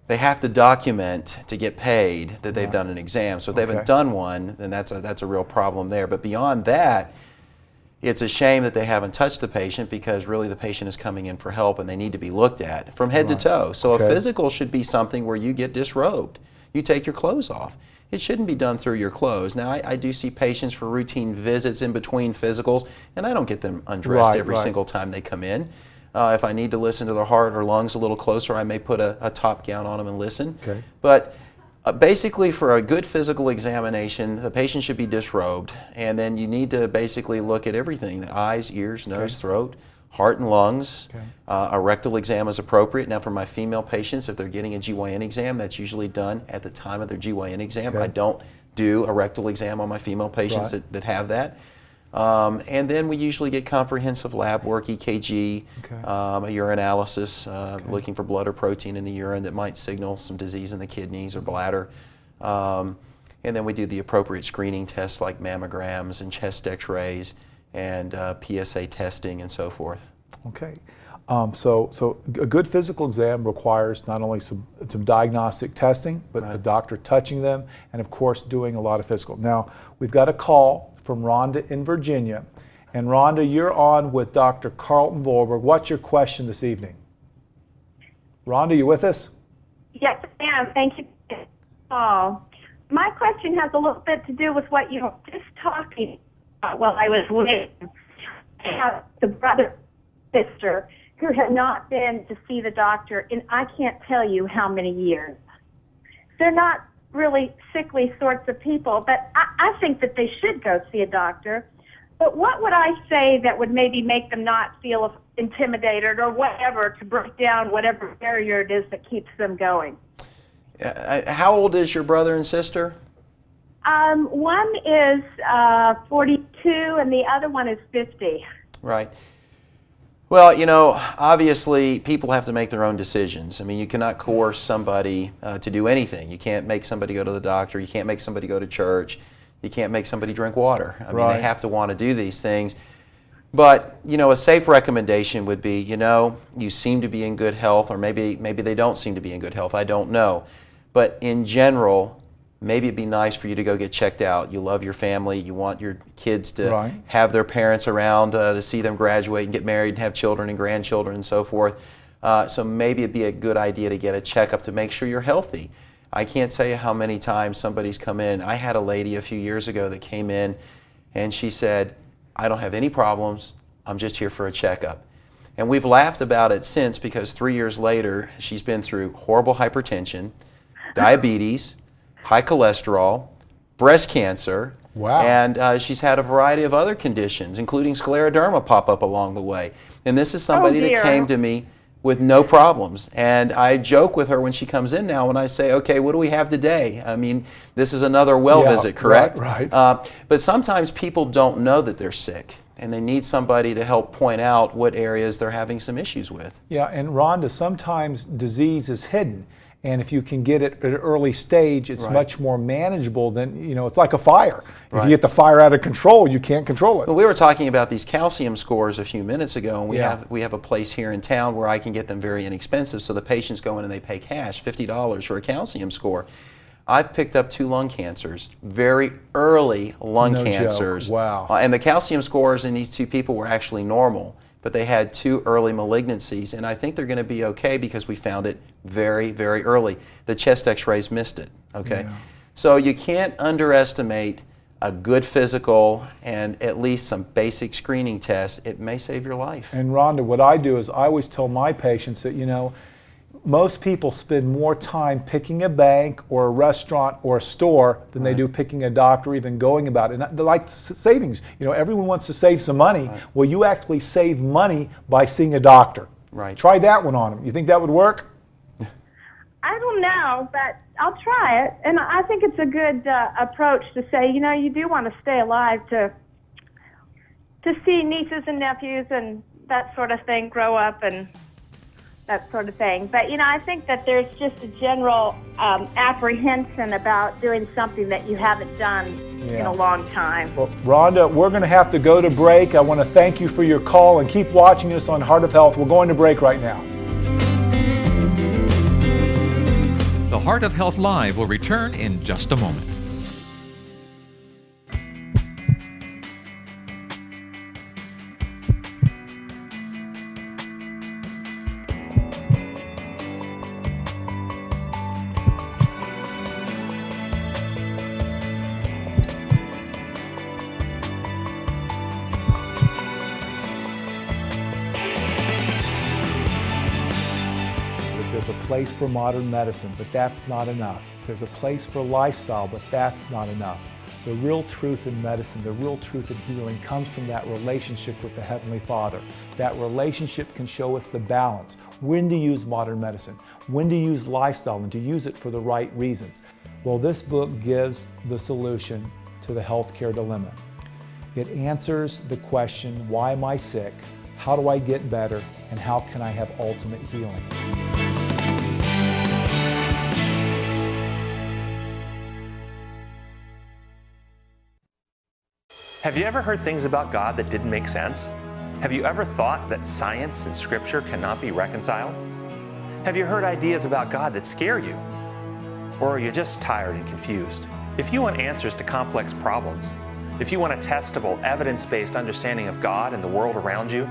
they have to document to get paid that they've done an exam. So if they haven't done one, then that's a real problem there. But beyond that, it's a shame that they haven't touched the patient, because really the patient is coming in for help and they need to be looked at from head to toe. So a physical should be something where you get disrobed. You take your clothes off. It shouldn't be done through your clothes. Now, I do see patients for routine visits in between physicals, and I don't get them undressed every single time they come in. If I need to listen to their heart or lungs a little closer, I may put a top gown on them and listen. But basically, for a good physical examination, the patient should be disrobed, and then you need to basically look at everything: the eyes, ears, nose, throat, heart and lungs. A rectal exam is appropriate. Now, for my female patients, if they're getting a GYN exam, that's usually done at the time of their GYN exam. I don't do a rectal exam on my female patients that have that. And then we usually get comprehensive lab work, EKG, Okay. a urinalysis, looking for blood or protein in the urine that might signal some disease in the kidneys or bladder. And then we do the appropriate screening tests like mammograms and chest x-rays and PSA testing and so forth. Okay. So a good physical exam requires not only some diagnostic testing, but the doctor touching them, and of course doing a lot of physical. Now, we've got a call from Rhonda in Virginia. And Rhonda, you're on with Dr. Calrton Vollberg. What's your question this evening? Rhonda, you with us? Yes, I am. Thank you. My question has a little bit to do with what you were just talking about while I was waiting. I have the brother, sister, who have not been to see the doctor in I can't tell you how many years. They're not really sickly sorts of people, but I think that they should go see a doctor. But what would I say that would maybe make them not feel intimidated or whatever to break down whatever barrier it is that keeps them going? How old is your brother and sister? One is 42 and the other one is 50. Right. Well, you know, obviously people have to make their own decisions. I mean, you cannot coerce somebody to do anything. You can't make somebody go to the doctor. You can't make somebody go to church. You can't make somebody drink water. I mean, they have to want to do these things. But, you know, a safe recommendation would be, you know, you seem to be in good health, or maybe they don't seem to be in good health. I don't know. But in general, maybe it'd be nice for you to go get checked out. You love your family. You want your kids to have their parents around to see them graduate and get married and have children and grandchildren and so forth. So maybe it'd be a good idea to get a checkup to make sure you're healthy. I can't tell you how many times somebody's come in. I had a lady a few years ago that came in and she said, I don't have any problems. I'm just here for a checkup. And we've laughed about it since, because 3 years later, she's been through horrible hypertension, diabetes, high cholesterol, breast cancer, and she's had a variety of other conditions, including scleroderma pop up along the way. And this is somebody that came to me with no problems. And I joke with her when she comes in now when I say, okay, what do we have today? I mean, this is another well visit, correct? Right. But sometimes people don't know that they're sick, and they need somebody to help point out what areas they're having some issues with. Yeah, and Rhonda, sometimes disease is hidden. And if you can get it at an early stage, it's much more manageable than, you know, it's like a fire. If you get the fire out of control, you can't control it. Well, we were talking about these calcium scores a few minutes ago, and we have a place here in town where I can get them very inexpensive. So the patients go in and they pay cash, $50 for a calcium score. I've picked up 2 lung cancers, very early lung cancers. Joke. Wow. And the calcium scores in these 2 people were actually normal, but they had 2 early malignancies, and I think they're going to be okay because we found it very, very early. The chest x-rays missed it, okay? Yeah. So you can't underestimate a good physical and at least some basic screening tests. It may save your life. And Rhonda, what I do is I always tell my patients that, you know, most people spend more time picking a bank or a restaurant or a store than they do picking a doctor or even going about it. And they're like savings. You know, everyone wants to save some money. Well, you actually save money by seeing a doctor. Try that one on them. You think that would work? I don't know, but I'll try it. And I think it's a good approach to say, you know, you do want to stay alive to see nieces and nephews and that sort of thing grow up and that sort of thing. But, you know, I think that there's just a general apprehension about doing something that you haven't done in a long time. Well, Rhonda, we're going to have to go to break. I want to thank you for your call, and keep watching us on Heart of Health. We're going to break right now. The Heart of Health Live will return in just a moment. There's a place for modern medicine, but that's not enough. There's a place for lifestyle, but that's not enough. The real truth in medicine, the real truth in healing comes from that relationship with the Heavenly Father. That relationship can show us the balance, when to use modern medicine, when to use lifestyle, and to use it for the right reasons. Well, this book gives the solution to the healthcare dilemma. It answers the question, why am I sick? How do I get better? And how can I have ultimate healing? Have you ever heard things about God that didn't make sense? Have you ever thought that science and Scripture cannot be reconciled? Have you heard ideas about God that scare you? Or are you just tired and confused? If you want answers to complex problems, if you want a testable, evidence-based understanding of God and the world around you,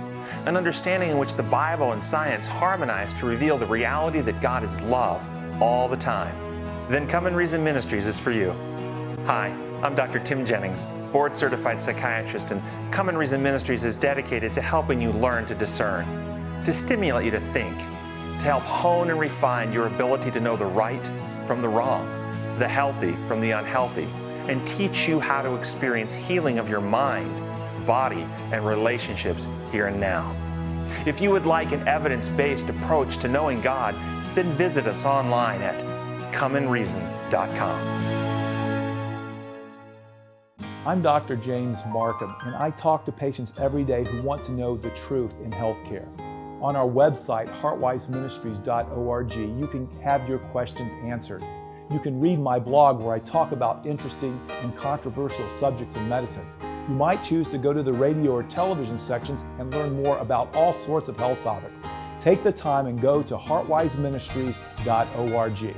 an understanding in which the Bible and science harmonize to reveal the reality that God is love all the time, then Come and Reason Ministries is for you. Hi, I'm Dr. Tim Jennings, board-certified psychiatrist, and Come and Reason Ministries is dedicated to helping you learn to discern, to stimulate you to think, to help hone and refine your ability to know the right from the wrong, the healthy from the unhealthy, and teach you how to experience healing of your mind, body, and relationships here and now. If you would like an evidence-based approach to knowing God, then visit us online at comeandreason.com. I'm Dr. James Marcum, and I talk to patients every day who want to know the truth in healthcare. On our website, heartwiseministries.org, you can have your questions answered. You can read my blog where I talk about interesting and controversial subjects in medicine. You might choose to go to the radio or television sections and learn more about all sorts of health topics. Take the time and go to heartwiseministries.org.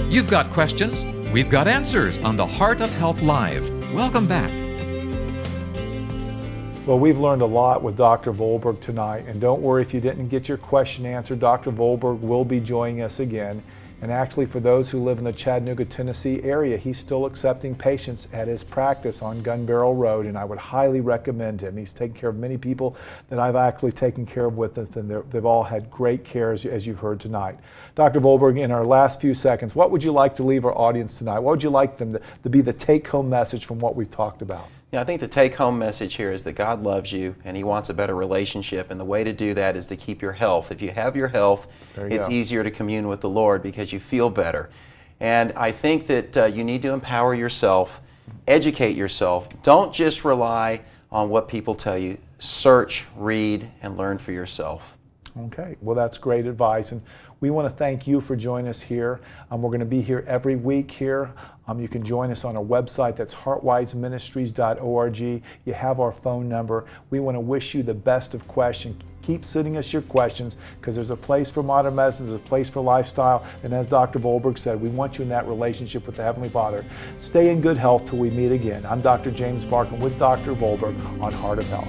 You've got questions, we've got answers on the Heart of Health Live. Welcome back. Well, we've learned a lot with Dr. Vollberg tonight, and don't worry if you didn't get your question answered. Dr. Vollberg will be joining us again. And actually, for those who live in the Chattanooga, Tennessee area, he's still accepting patients at his practice on Gun Barrel Road, and I would highly recommend him. He's taken care of many people that I've actually taken care of with us, and they've all had great care, as you've heard tonight. Dr. Vollberg, in our last few seconds, what would you like to leave our audience tonight? What would you like them to be the take-home message from what we've talked about? Yeah, I think the take-home message here is that God loves you and He wants a better relationship, and the way to do that is to keep your health. If you have your health, it's easier to commune with the Lord because you feel better. And I think that you need to empower yourself, educate yourself. Don't just rely on what people tell you. Search, read, and learn for yourself. Okay, well, that's great advice. And we want to thank you for joining us here. We're going to be here every week here. You can join us on our website. That's heartwiseministries.org. You have our phone number. We want to wish you the best of questions. Keep sending us your questions because there's a place for modern medicine, there's a place for lifestyle, and as Dr. Vollberg said, we want you in that relationship with the Heavenly Father. Stay in good health till we meet again. I'm Dr. James Marcum with Dr. Vollberg on Heart of Health.